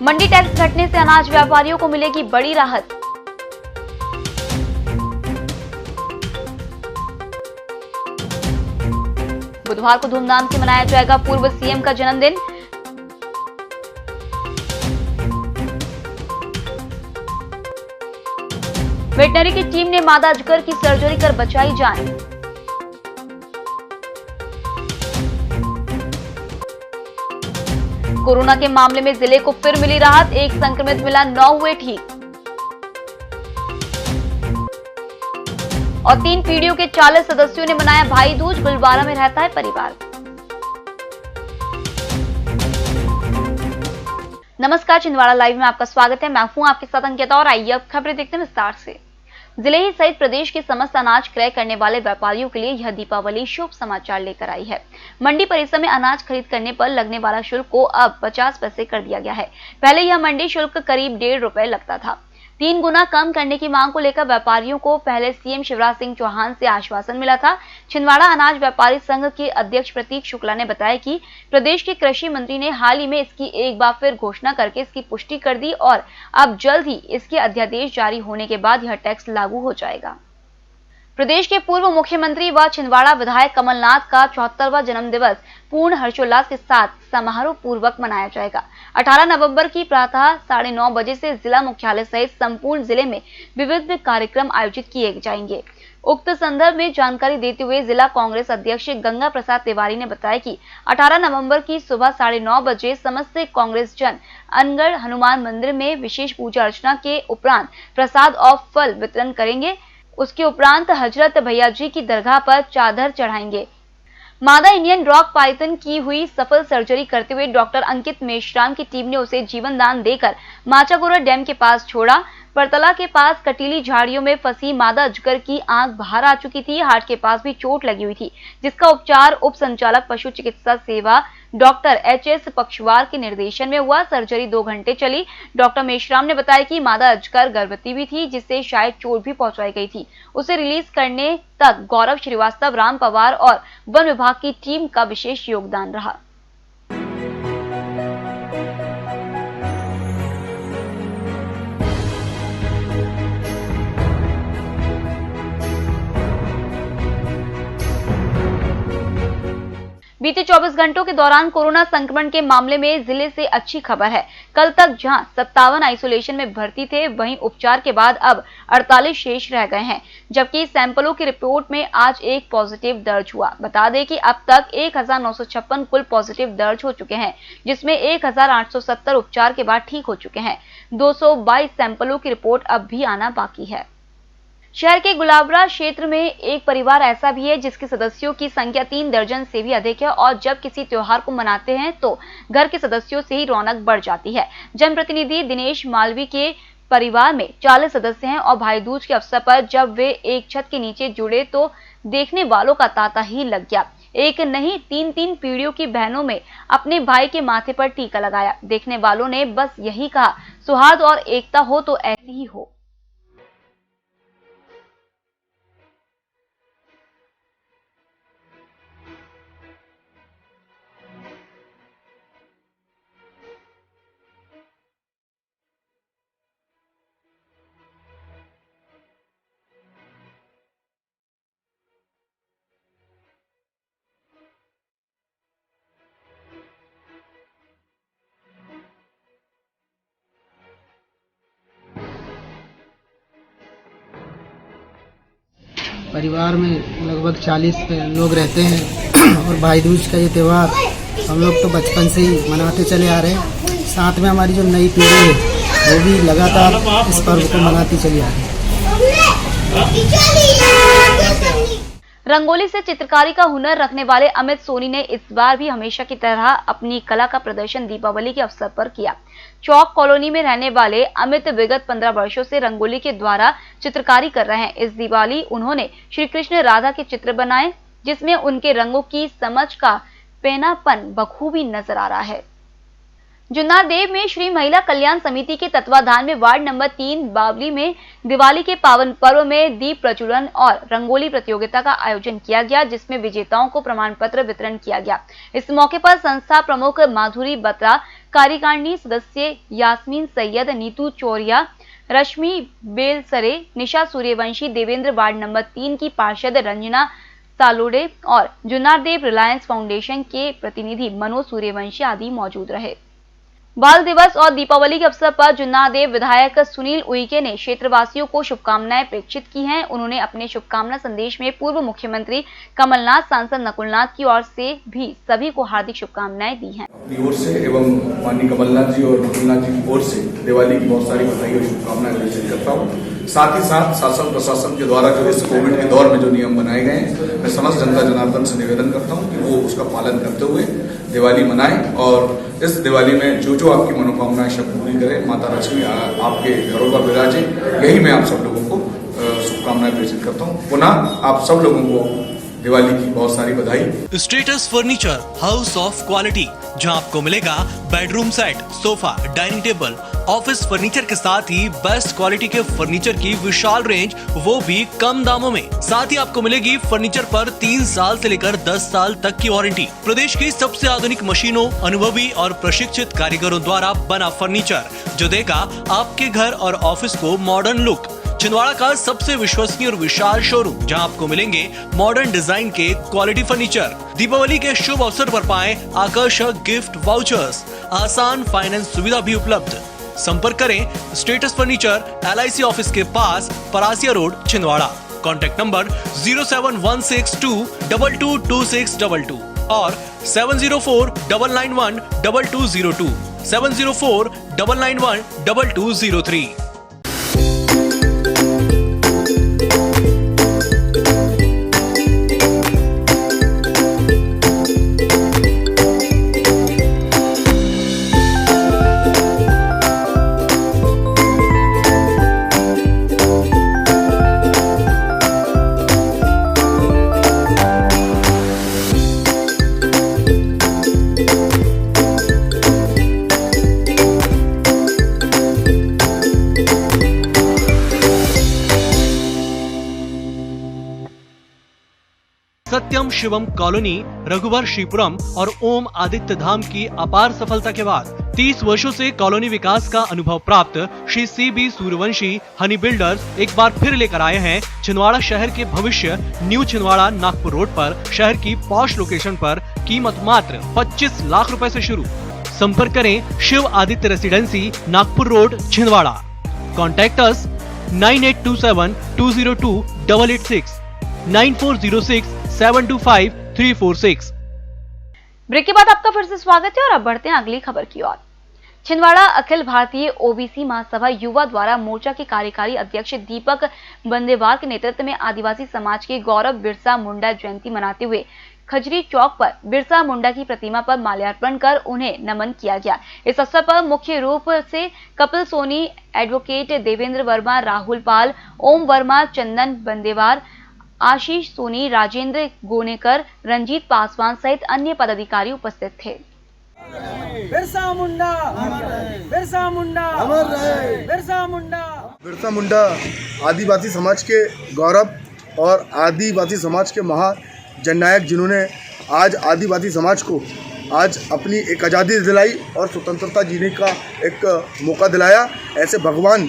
मंडी tax घटने से अनाज व्यापारियों को मिलेगी बड़ी राहत। बुधवार को धूमधाम से मनाया जाएगा पूर्व सीएम का जन्मदिन। वेटनरी की टीम ने मादा अजगर की सर्जरी कर बचाई जान। कोरोना के मामले में जिले को फिर मिली राहत, एक संक्रमित मिला, 9 हुए ठीक। और 3 पीढ़ियों के 40 सदस्यों ने मनाया भाई दूज, गुलबारा में रहता है परिवार। नमस्कार, छिंदवाड़ा लाइव में आपका स्वागत है। मैं हूं आपके साथ अंकिता और आइए अब खबरें देखते हैं विस्तार से। जिले ही सहित प्रदेश के समस्त अनाज क्रय करने वाले व्यापारियों के लिए यह दीपावली शुभ समाचार लेकर आई है। मंडी परिसर में अनाज खरीद करने पर लगने वाला शुल्क को अब 50 पैसे कर दिया गया है। पहले यह मंडी शुल्क करीब 1.5 रुपए लगता था। 3 गुना कम करने की मांग को लेकर व्यापारियों को पहले सीएम शिवराज सिंह चौहान से आश्वासन मिला था। छिंदवाड़ा अनाज व्यापारी संघ के अध्यक्ष प्रतीक शुक्ला ने बताया कि प्रदेश के कृषि मंत्री ने हाल ही में इसकी एक बार फिर घोषणा करके इसकी पुष्टि कर दी और अब जल्द ही इसके अध्यादेश जारी होने के बाद यह टैक्स लागू हो जाएगा। प्रदेश के पूर्व मुख्यमंत्री व छिंदवाड़ा विधायक कमलनाथ का 74वां जन्म दिवस पूर्ण हर्षोल्लास के साथ समारोह पूर्वक मनाया जाएगा। 18 नवंबर की प्रातः 9:30 बजे से जिला मुख्यालय सहित संपूर्ण जिले में विविध कार्यक्रम आयोजित किए जाएंगे। उक्त संदर्भ में जानकारी देते हुए जिला कांग्रेस अध्यक्ष गंगा प्रसाद तिवारी ने बताया कि 18 नवंबर की सुबह 9:30 बजे समस्त कांग्रेस जन अनगढ़ हनुमान मंदिर में विशेष पूजा अर्चना के उपरांत प्रसाद और फल वितरण करेंगे। उसके उपरांत हजरत भैया जी की दरगाह पर चादर चढ़ाएंगे। मादा इंडियन रॉक पाइथन की हुई सफल सर्जरी करते हुए डॉक्टर अंकित मेश्राम की टीम ने उसे जीवन दान देकर माचागोरा डैम के पास छोड़ा। परतला के पास कटीली झाड़ियों में फंसी मादा अजगर की आंख बाहर आ चुकी थी। हार्ट के पास भी चोट लगी हुई थी, जिसका उपचार उप संचालक पशु चिकित्सा सेवा डॉक्टर एच.एस. पक्षवार के निर्देशन में हुआ। सर्जरी 2 घंटे चली। डॉक्टर मेश्राम ने बताया कि मादा अजगर गर्भवती भी थी, जिससे शायद चोट भी पहुंचाई गई थी। उसे रिलीज करने तक गौरव श्रीवास्तव, राम पवार और वन विभाग की टीम का विशेष योगदान रहा। बीते 24 घंटों के दौरान कोरोना संक्रमण के मामले में जिले से अच्छी खबर है। कल तक जहां 57 आइसोलेशन में भर्ती थे, वहीं उपचार के बाद अब 48 शेष रह गए हैं, जबकि सैंपलों की रिपोर्ट में आज एक पॉजिटिव दर्ज हुआ। बता दें कि अब तक 1956 कुल पॉजिटिव दर्ज हो चुके हैं, जिसमें 1870 उपचार के बाद ठीक हो चुके हैं। 222 सैंपलों की रिपोर्ट अब भी आना बाकी है। शहर के गुलाबरा क्षेत्र में एक परिवार ऐसा भी है जिसके सदस्यों की संख्या 3 दर्जन से भी अधिक है और जब किसी त्योहार को मनाते हैं तो घर के सदस्यों से ही रौनक बढ़ जाती है। जनप्रतिनिधि दिनेश मालवी के परिवार में 40 सदस्य हैं और भाई दूज के अवसर पर जब वे एक छत के नीचे जुड़े तो देखने वालों का तांता ही लग गया। एक नहीं 3 पीढ़ियों की बहनों में अपने भाई के माथे पर टीका लगाया। देखने वालों ने बस यही कहा, सौहार्द और एकता हो तो ऐसी ही हो। परिवार में लगभग 40 लोग रहते हैं और भाई दूज का ये त्यौहार हम लोग तो बचपन से ही मनाते चले आ रहे हैं। साथ में हमारी जो नई पीढ़ी है वो भी लगातार इस पर्व को मनाती चली आ रही है। रंगोली से चित्रकारी का हुनर रखने वाले अमित सोनी ने इस बार भी हमेशा की तरह अपनी कला का प्रदर्शन दीपावली के अवसर पर किया। चौक कॉलोनी में रहने वाले अमित विगत 15 वर्षों से रंगोली के द्वारा चित्रकारी कर रहे हैं। इस दिवाली उन्होंने श्री कृष्ण राधा के चित्र बनाए, जिसमें उनके रंगों की समझ का पेनापन बखूबी नजर आ रहा है। जुन्नारदेव में श्री महिला कल्याण समिति के तत्वाधान में वार्ड नंबर 3 बावली में दिवाली के पावन पर्व में दीप प्रज्वलन और रंगोली प्रतियोगिता का आयोजन किया गया, जिसमें विजेताओं को प्रमाण पत्र वितरण किया गया। इस मौके पर संस्था प्रमुख माधुरी बत्रा, कार्यकारिणी सदस्य यास्मीन सैयद, नीतू चौरिया, रश्मि बेलसरे, निशा सूर्यवंशी, देवेंद्र वार्ड नंबर 3 की पार्षद रंजना सालोडे और जुन्नारदेव रिलायंस फाउंडेशन के प्रतिनिधि मनोज सूर्यवंशी आदि मौजूद रहे। बाल दिवस और दीपावली के अवसर पर जुन्नारदेव विधायक सुनील उइके ने क्षेत्रवासियों को शुभकामनाएं प्रेषित की हैं। उन्होंने अपने शुभकामना संदेश में पूर्व मुख्यमंत्री कमलनाथ, सांसद नकुलनाथ की ओर से भी सभी को हार्दिक शुभकामनाएं दी हैं। अपनी ओर से एवं माननीय कमलनाथ जी और नकुलनाथ जी की ओर से दिवाली की बहुत सारी बधाई और शुभकामनाएं प्रेषित करता हूँ। साथ ही साथ शासन प्रशासन के द्वारा जो इस कोविड के दौर में जो नियम बनाए गए हैं, मैं समस्त जनता जनार्दन से निवेदन करता हूं कि वो उसका पालन करते हुए दिवाली मनाएं और इस दिवाली में जो जो आपकी मनोकामनाएं सब पूरी करें, माता लक्ष्मी आपके घरों पर विराजे, यही मैं आप सब लोगों को शुभकामनाएं प्रेषित करता हूं। पुनः आप सब लोगों को दिवाली की बहुत सारी बधाई। Status furniture, house of quality, जहां आपको मिलेगा bedroom set, sofa, dining table, office furniture के साथ ही बेस्ट क्वालिटी के फर्नीचर की विशाल रेंज, वो भी कम दामों में। साथ ही आपको मिलेगी फर्नीचर पर 3 साल से लेकर 10 साल तक की वारंटी। प्रदेश की सबसे आधुनिक मशीनों, अनुभवी और प्रशिक्षित कारीगरों द्वारा बना फर्नीचर, जो देगा आपके घर और ऑफिस को मॉडर्न लुक। छिंदवाड़ा का सबसे विश्वसनीय और विशाल शोरूम, जहां आपको मिलेंगे मॉडर्न डिजाइन के क्वालिटी फर्नीचर। दीपावली के शुभ अवसर पर पाएं आकर्षक गिफ्ट वाउचर्स, आसान फाइनेंस सुविधा भी उपलब्ध। संपर्क करें स्टेटस फर्नीचर, LIC ऑफिस के पास, Parasia road, Chhindwara. Contact number 07162222622 और 70499122202, 70499122203। सत्यम शिवम कॉलोनी, रघुवर श्रीपुरम और ओम आदित्य धाम की अपार सफलता के बाद 30 वर्षों से कॉलोनी विकास का अनुभव प्राप्त श्री CB सूर्यवंशी हनी बिल्डर्स एक बार फिर लेकर आए हैं छिंदवाड़ा शहर के भविष्य न्यू छिंदवाड़ा नागपुर रोड पर। शहर की पॉश लोकेशन पर कीमत मात्र 25 लाख रुपए से शुरू। संपर्क करें Shiv Aditya residency, Nagpur road, Chhindwara. Contact us 9827202886, 9406725346। Break के बाद आपका फिर से स्वागत है और अब बढ़ते हैं अगली खबर की ओर। छिंदवाड़ा अखिल भारतीय OBC महासभा युवा द्वारा मोर्चा के कार्यकारी अध्यक्ष दीपक बंदेवार के नेतृत्व में आदिवासी समाज के गौरव बिरसा मुंडा जयंती मनाते हुए खजरी चौक पर बिरसा मुंडा की प्रतिमा पर माल्यार्पण कर उन्हें नमन किया गया। इस अवसर पर मुख्य रूप से कपिल सोनी, एडवोकेट देवेंद्र वर्मा, राहुल पाल, ओम वर्मा, चंदन बंदेवार, आशीष सोनी, राजेंद्र गोनेकर, रंजीत पासवान सहित अन्य पदाधिकारी उपस्थित थे। बिरसा मुंडा, बिरसा मुंडा, अमर रहे, बिरसा मुंडा। बिरसा मुंडा आदिवासी समाज के गौरव और आदिवासी समाज के महा जननायक, जिन्होंने आज आदिवासी समाज को आज अपनी एक आज़ादी दिलाई और स्वतंत्रता जीने का एक मौका दिलाया। ऐसे भगवान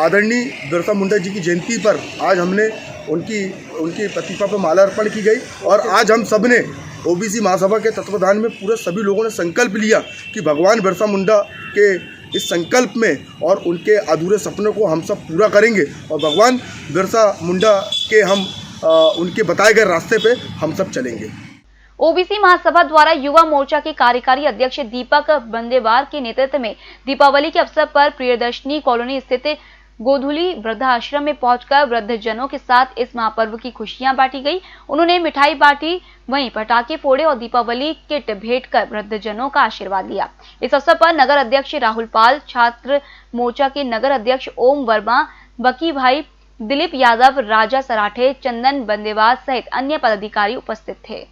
आदरणीय बिरसा मुंडा जी की जयंती पर आज हमने उनकी प्रतिमा पर माल्यार्पण की गई और आज हम सब ने OBC महासभा के तत्वाधान में पूरे सभी लोगों ने संकल्प लिया कि भगवान बिरसा मुंडा के इस संकल्प में और उनके अधूरे सपनों को हम सब पूरा करेंगे और भगवान बिरसा मुंडा के हम उनके बताए गए रास्ते पे हम सब चलेंगे। OBC महासभा द्वारा युवा मोर्चा के कार्यकारी अध्यक्ष दीपक बंदेवार के नेतृत्व में दीपावली के अवसर पर प्रियदर्शनी कॉलोनी स्थित गोधुली वृद्धाश्रम में पहुंचकर वृद्धजनों के साथ इस महापर्व की खुशियां बांटी गई। उन्होंने मिठाई बांटी, वहीं पटाखे फोड़े और दीपावली किट भेंट कर वृद्धजनों का आशीर्वाद लिया। इस अवसर पर नगर अध्यक्ष राहुल पाल, छात्र मोर्चा के नगर अध्यक्ष ओम वर्मा, बकी भाई, दिलीप यादव, राजा सराठे, चंदन बंदेवार सहित अन्य पदाधिकारी उपस्थित थे।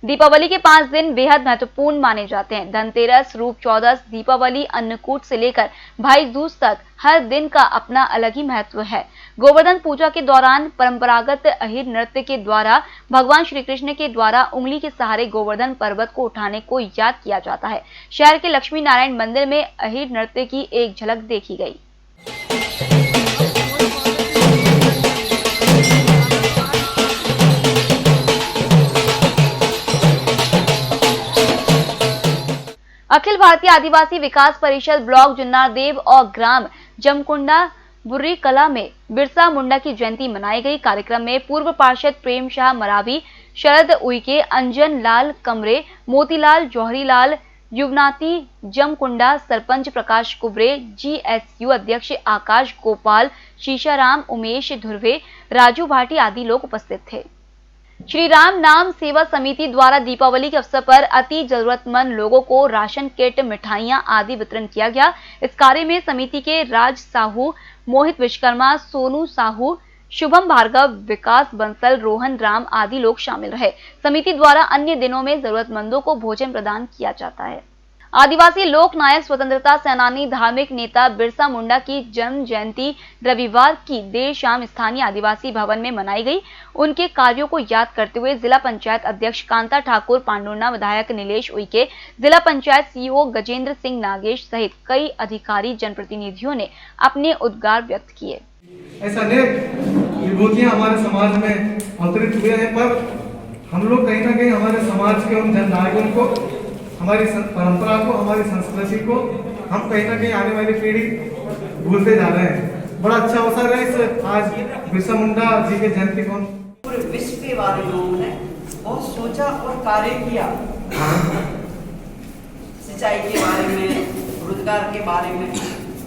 दीपावली के 5 दिन बेहद महत्वपूर्ण माने जाते हैं। धनतेरस, रूप चौदस, दीपावली, अन्नकूट से लेकर भाई दूज तक हर दिन का अपना अलग ही महत्व है। गोवर्धन पूजा के दौरान परंपरागत अहिर नृत्य के द्वारा भगवान श्री कृष्ण के द्वारा उंगली के सहारे गोवर्धन पर्वत को उठाने को याद किया जाता है। शहर के लक्ष्मी नारायण मंदिर में अहिर नृत्य की एक झलक देखी गई। अखिल भारतीय आदिवासी विकास परिषद ब्लॉक जुन्नारदेव और ग्राम जमकुंडा बुर्री कला में बिरसा मुंडा की जयंती मनाई गई। कार्यक्रम में पूर्व पार्षद प्रेम शाह मरावी, शरद उइके, अंजन लाल कमरे, मोतीलाल जौहरीलाल, युवनाती जमकुंडा, सरपंच प्रकाश कुबरे, GSU अध्यक्ष आकाश गोपाल, शीशाराम, उमेश धुर्वे, राजू भाटी आदि लोग उपस्थित थे। श्री राम नाम सेवा समिति द्वारा दीपावली के अवसर पर अति जरूरतमंद लोगों को राशन किट, मिठाइयां आदि वितरण किया गया। इस कार्य में समिति के राज साहू, मोहित विश्वकर्मा, सोनू साहू, शुभम भार्गव, विकास बंसल, रोहन राम आदि लोग शामिल रहे। समिति द्वारा अन्य दिनों में जरूरतमंदों को भोजन प्रदान किया जाता है। आदिवासी लोक नायक, स्वतंत्रता सेनानी, धार्मिक नेता बिरसा मुंडा की जन्म जयंती रविवार की देर शाम स्थानीय आदिवासी भवन में मनाई गई। उनके कार्यों को याद करते हुए जिला पंचायत अध्यक्ष कांता ठाकुर, पांडुर्ना विधायक नीलेश उइके, जिला पंचायत CEO गजेंद्र सिंह नागेश सहित कई अधिकारी, जनप्रतिनिधियों ने अपने उद्गार व्यक्त किए। ऐसा अनेक विभूतियां हमारे समाज में अवतरित हुए हैं, पर हम लोग कहीं ना कहीं हमारे समाज के उन जननायकों को, हमारी परंपरा को, हमारी संस्कृति को हम कहीं ना कहीं आने वाली पीढ़ी भूलते जा रहे हैं। बड़ा अच्छा अवसर है इस आज बिरसा मुंडा जी के जयंती को पूरे विश्व के बारे में उन्होंने बहुत सोचा और कार्य किया। सिंचाई के बारे में, रोजगार के बारे में,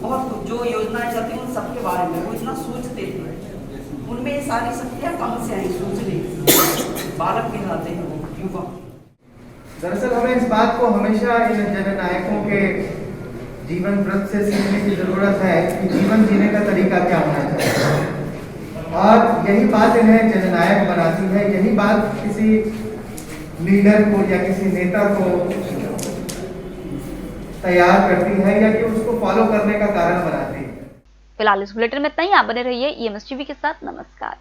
बहुत कुछ जो योजनाएं चलती हैं उन सबके बारे में वो इतना सोचते थे। उनमें ये सारी शक्तियाँ कहाँ से आई सोचने? बालक कहलाते हैं वो, युवा। दरअसल हमें इस बात को हमेशा इन जननायकों के जीवन व्रत से सीखने की जरूरत है कि जीवन जीने का तरीका क्या होना चाहिए, और यही बात इन्हें जननायक बनाती है। यही बात किसी लीडर को या किसी नेता को तैयार करती है या कि उसको फॉलो करने का कारण बनाती है। फिलहाल इस बुलेटिन में इतना ही। आप बने रहिए EMS TV के साथ। नमस्कार।